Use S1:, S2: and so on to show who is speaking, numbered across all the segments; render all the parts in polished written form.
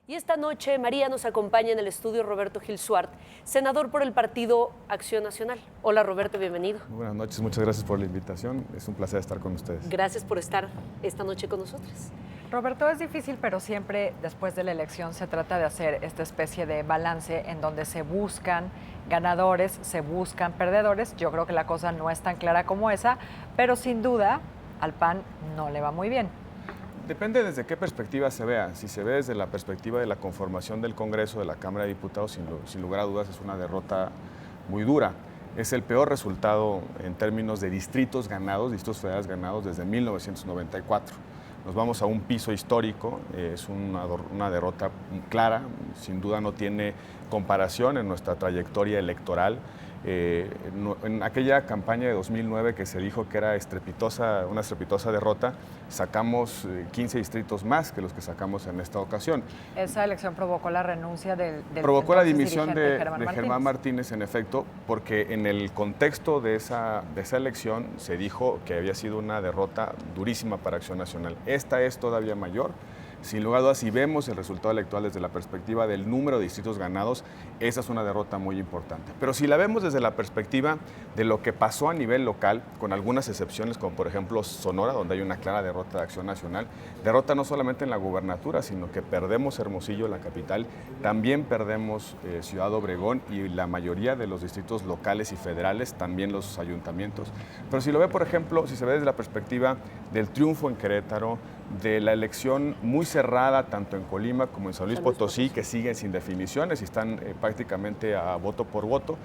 S1: Y esta noche María nos acompaña en el estudio Roberto Gil Suart, senador por el Partido Acción Nacional. Hola Roberto, bienvenido.
S2: Muy buenas noches, muchas gracias por la invitación. Es un placer estar con ustedes.
S1: Gracias por estar esta noche con nosotros.
S3: Roberto, es difícil, pero siempre después de la elección se trata de hacer esta especie de balance en donde se buscan ganadores, se buscan perdedores. Yo creo que la cosa no es tan clara como esa, pero sin duda al PAN no le va muy bien.
S2: Depende desde qué perspectiva se vea. Si se ve desde la perspectiva de la conformación del Congreso, de la Cámara de Diputados, sin lugar a dudas es una derrota muy dura. Es el peor resultado en términos de distritos distritos federales ganados desde 1994. Nos vamos a un piso histórico, es una derrota clara, sin duda no tiene comparación en nuestra trayectoria electoral. En aquella campaña de 2009 que se dijo que era una estrepitosa derrota, sacamos 15 distritos más que los que sacamos en esta ocasión.
S3: Esa elección provocó la renuncia del
S2: provocó la dimisión
S3: dirigente
S2: de Germán Martínez, en efecto, porque en el contexto de esa elección se dijo que había sido una derrota durísima para Acción Nacional. Esta es todavía mayor. Sin lugar a dudas, si vemos el resultado electoral desde la perspectiva del número de distritos ganados, esa es una derrota muy importante. Pero si la vemos desde la perspectiva de lo que pasó a nivel local, con algunas excepciones, como por ejemplo Sonora, donde hay una clara derrota de Acción Nacional, derrota no solamente en la gubernatura, sino que perdemos Hermosillo, la capital, también perdemos Ciudad Obregón y la mayoría de los distritos locales y federales, también los ayuntamientos. Pero si lo ve, por ejemplo, si se ve desde la perspectiva del triunfo en Querétaro, de la elección muy cerrada tanto en Colima como en San Luis Potosí, que siguen sin definiciones y están prácticamente a voto por voto.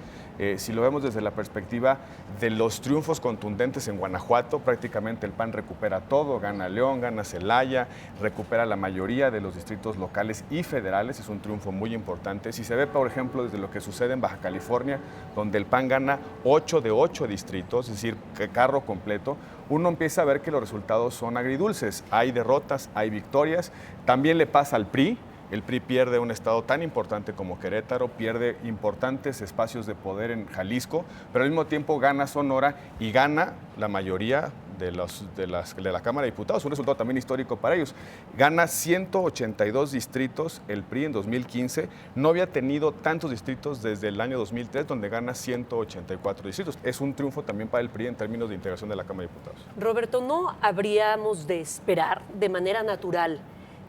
S2: Si lo vemos desde la perspectiva de los triunfos contundentes en Guanajuato, prácticamente el PAN recupera todo, gana León, gana Celaya, recupera la mayoría de los distritos locales y federales, es un triunfo muy importante. Si se ve, por ejemplo, desde lo que sucede en Baja California, donde el PAN gana 8 de 8 distritos, es decir, que carro completo, uno empieza a ver que los resultados son agridulces. Hay derrotas, hay victorias. También le pasa al PRI. El PRI pierde un estado tan importante como Querétaro, pierde importantes espacios de poder en Jalisco, pero al mismo tiempo gana Sonora y gana la mayoría de la Cámara de Diputados, un resultado también histórico para ellos. Gana 182 distritos el PRI en 2015, no había tenido tantos distritos desde el año 2003, donde gana 184 distritos. Es un triunfo también para el PRI en términos de integración de la Cámara de Diputados.
S1: Roberto, ¿no habríamos de esperar de manera natural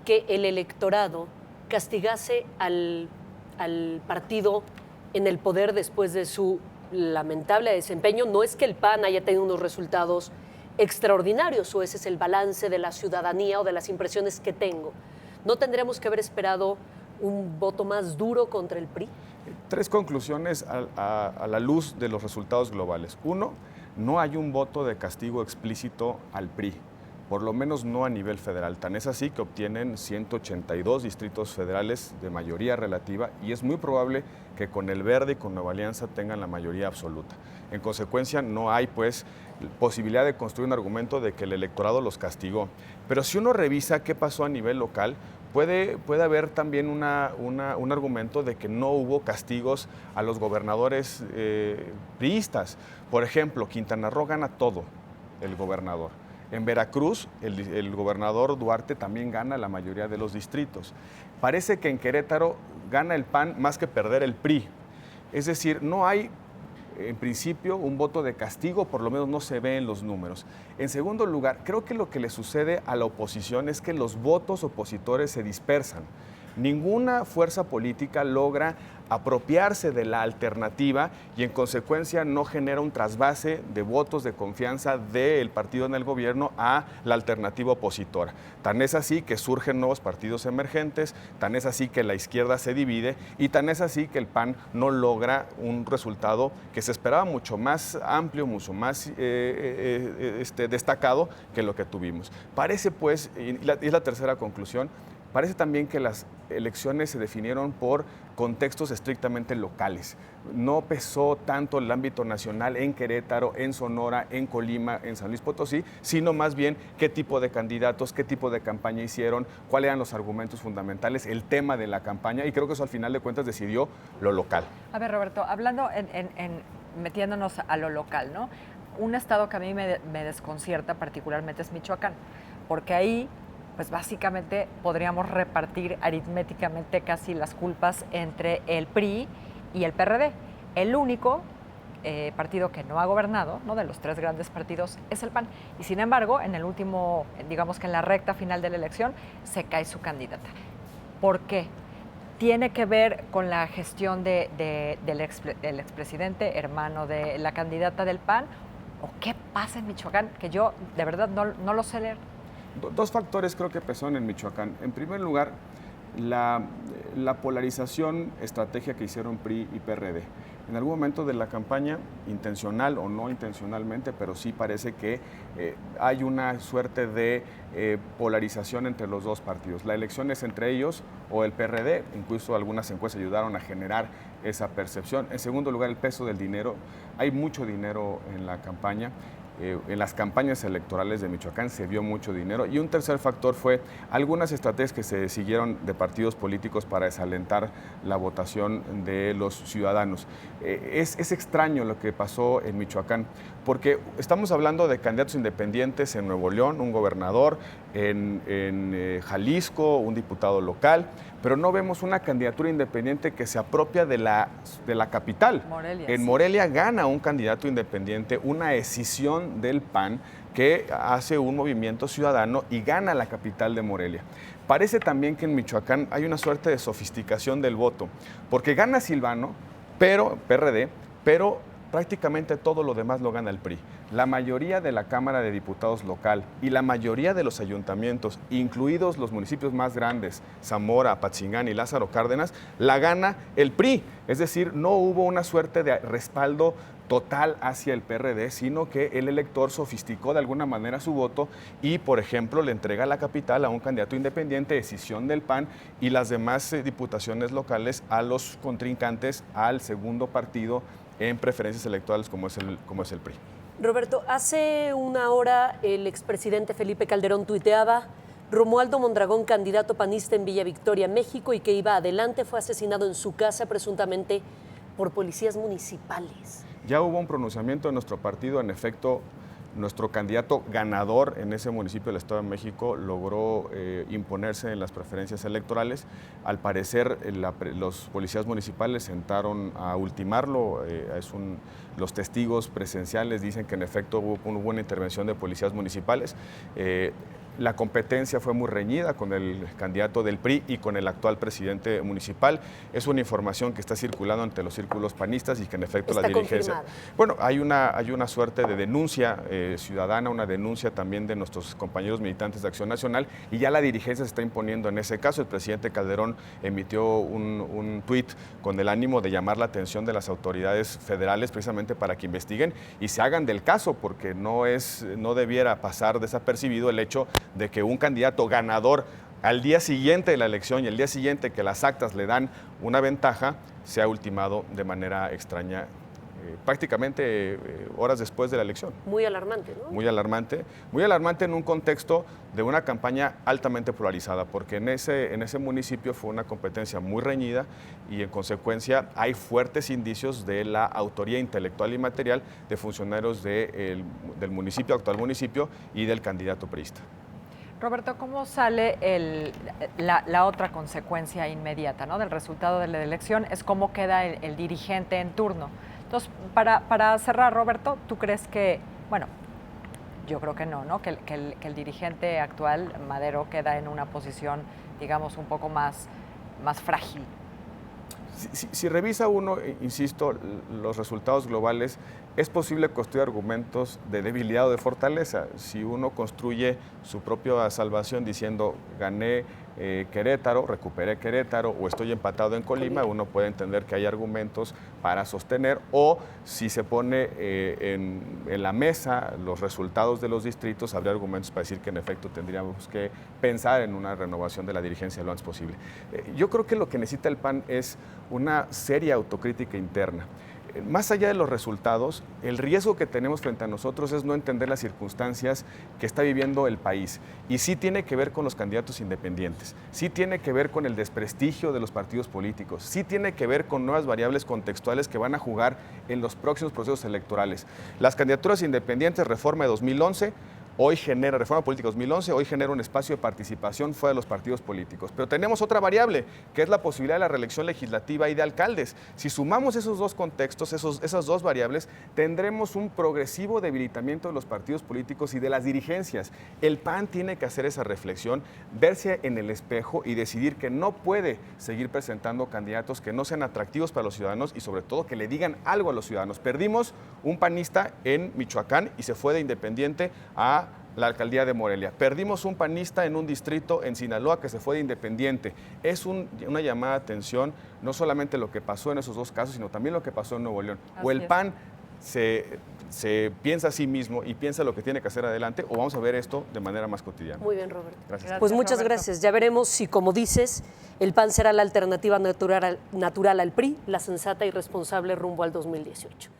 S1: que el electorado castigase al partido en el poder después de su lamentable desempeño? No es que el PAN haya tenido unos resultados extraordinarios, o ese es el balance de la ciudadanía o de las impresiones que tengo. ¿No tendremos que haber esperado un voto más duro contra el PRI?
S2: Tres conclusiones a la luz de los resultados globales. Uno, no hay un voto de castigo explícito al PRI, por lo menos no a nivel federal. Tan es así que obtienen 182 distritos federales de mayoría relativa y es muy probable que con el Verde y con Nueva Alianza tengan la mayoría absoluta. En consecuencia, no hay pues posibilidad de construir un argumento de que el electorado los castigó. Pero si uno revisa qué pasó a nivel local, puede haber también un argumento de que no hubo castigos a los gobernadores priistas. Por ejemplo, Quintana Roo gana todo, el gobernador. En Veracruz, el gobernador Duarte también gana la mayoría de los distritos. Parece que en Querétaro gana el PAN más que perder el PRI. Es decir, no hay, en principio, un voto de castigo, por lo menos no se ve en los números. En segundo lugar, creo que lo que le sucede a la oposición es que los votos opositores se dispersan. Ninguna fuerza política logra apropiarse de la alternativa y en consecuencia no genera un trasvase de votos de confianza del partido en el gobierno a la alternativa opositora. Tan es así que surgen nuevos partidos emergentes, tan es así que la izquierda se divide y tan es así que el PAN no logra un resultado que se esperaba mucho más amplio, mucho más destacado que lo que tuvimos. Parece pues, y es la tercera conclusión, parece también que las elecciones se definieron por contextos estrictamente locales. No pesó tanto el ámbito nacional en Querétaro, en Sonora, en Colima, en San Luis Potosí, sino más bien qué tipo de candidatos, qué tipo de campaña hicieron, cuáles eran los argumentos fundamentales, el tema de la campaña, y creo que eso al final de cuentas decidió lo local.
S3: A ver, Roberto, hablando metiéndonos a lo local, ¿no? Un estado que a mí me desconcierta particularmente es Michoacán, porque ahí pues básicamente podríamos repartir aritméticamente casi las culpas entre el PRI y el PRD. El único partido que no ha gobernado, ¿no?, de los tres grandes partidos, es el PAN. Y sin embargo, en el último, digamos que en la recta final de la elección, se cae su candidata. ¿Por qué? ¿Tiene que ver con la gestión del expresidente, hermano de la candidata del PAN? ¿O qué pasa en Michoacán? Que yo de verdad no lo sé leer.
S2: Dos factores creo que pesaron en Michoacán. En primer lugar, la polarización estrategia que hicieron PRI y PRD. En algún momento de la campaña, intencional o no intencionalmente, pero sí parece que hay una suerte de polarización entre los dos partidos. La elección es entre ellos o el PRD, incluso algunas encuestas ayudaron a generar esa percepción. En segundo lugar, el peso del dinero. Hay mucho dinero en la campaña. En las campañas electorales de Michoacán se vio mucho dinero. Y un tercer factor fue algunas estrategias que se siguieron de partidos políticos para desalentar la votación de los ciudadanos. Es extraño lo que pasó en Michoacán, porque estamos hablando de candidatos independientes en Nuevo León, un gobernador, en Jalisco, un diputado local, pero no vemos una candidatura independiente que se apropia de la capital.
S3: Morelia,
S2: en
S3: sí.
S2: Morelia gana un candidato independiente, una escisión del PAN que hace un movimiento ciudadano y gana la capital de Morelia. Parece también que en Michoacán hay una suerte de sofisticación del voto, porque gana Silvano, PRD, pero prácticamente todo lo demás lo gana el PRI. La mayoría de la Cámara de Diputados local y la mayoría de los ayuntamientos, incluidos los municipios más grandes, Zamora, Apatzingán y Lázaro Cárdenas, la gana el PRI. Es decir, no hubo una suerte de respaldo total hacia el PRD, sino que el elector sofisticó de alguna manera su voto y, por ejemplo, le entrega la capital a un candidato independiente, decisión del PAN, y las demás diputaciones locales a los contrincantes al segundo partido en preferencias electorales como es el PRI.
S1: Roberto, hace una hora el expresidente Felipe Calderón tuiteaba: Romualdo Mondragón, candidato panista en Villa Victoria, México, y que iba adelante, fue asesinado en su casa presuntamente por policías municipales.
S2: Ya hubo un pronunciamiento de nuestro partido, en efecto, nuestro candidato ganador en ese municipio del Estado de México logró imponerse en las preferencias electorales. Al parecer, los policías municipales sentaron a ultimarlo. Los testigos presenciales dicen que en efecto hubo una intervención de policías municipales. La competencia fue muy reñida con el candidato del PRI y con el actual presidente municipal. Es una información que está circulando entre los círculos panistas y que en efecto
S1: ¿Está
S2: la dirigencia...
S1: confirmada?
S2: Bueno, hay una suerte de denuncia ciudadana, una denuncia también de nuestros compañeros militantes de Acción Nacional, y ya la dirigencia se está imponiendo en ese caso. El presidente Calderón emitió un tuit con el ánimo de llamar la atención de las autoridades federales precisamente para que investiguen y se hagan del caso, porque no debiera pasar desapercibido el hecho de que un candidato ganador al día siguiente de la elección y el día siguiente que las actas le dan una ventaja, sea ultimado de manera extraña, prácticamente horas después de la elección.
S1: Muy alarmante, ¿no?
S2: Muy alarmante en un contexto de una campaña altamente polarizada, porque en ese municipio fue una competencia muy reñida y en consecuencia hay fuertes indicios de la autoría intelectual y material de funcionarios del municipio, actual municipio, y del candidato priista.
S3: Roberto, ¿cómo sale la otra consecuencia inmediata, ¿no?, del resultado de la elección? Es cómo queda el dirigente en turno. Entonces, para cerrar, Roberto, ¿tú crees que, bueno, yo creo que no, que el dirigente actual, Madero, queda en una posición, digamos, un poco más frágil?
S2: Si revisa uno, insisto, los resultados globales, es posible construir argumentos de debilidad o de fortaleza. Si uno construye su propia salvación diciendo gané Querétaro, recuperé Querétaro o estoy empatado en Colima, uno puede entender que hay argumentos para sostener, o si se pone en la mesa los resultados de los distritos, habría argumentos para decir que en efecto tendríamos que pensar en una renovación de la dirigencia lo antes posible. Yo creo que lo que necesita el PAN es una seria autocrítica interna. Más allá de los resultados, el riesgo que tenemos frente a nosotros es no entender las circunstancias que está viviendo el país. Y sí tiene que ver con los candidatos independientes, sí tiene que ver con el desprestigio de los partidos políticos, sí tiene que ver con nuevas variables contextuales que van a jugar en los próximos procesos electorales. Las candidaturas independientes, Reforma de 2011, hoy genera, Reforma Política 2011, hoy genera un espacio de participación fuera de los partidos políticos. Pero tenemos otra variable, que es la posibilidad de la reelección legislativa y de alcaldes. Si sumamos esos dos contextos, esas dos variables, tendremos un progresivo debilitamiento de los partidos políticos y de las dirigencias. El PAN tiene que hacer esa reflexión, verse en el espejo y decidir que no puede seguir presentando candidatos que no sean atractivos para los ciudadanos y sobre todo que le digan algo a los ciudadanos. Perdimos un panista en Michoacán y se fue de independiente a la alcaldía de Morelia. Perdimos un panista en un distrito en Sinaloa que se fue de independiente. Es una llamada de atención, no solamente lo que pasó en esos dos casos, sino también lo que pasó en Nuevo León. O el PAN se piensa a sí mismo y piensa lo que tiene que hacer adelante, o vamos a ver esto de manera más cotidiana.
S1: Muy bien, Roberto.
S2: Gracias.
S1: Pues muchas
S3: Roberto.
S1: gracias. Ya veremos si, como dices, el PAN será la alternativa natural al PRI, la sensata y responsable rumbo al 2018.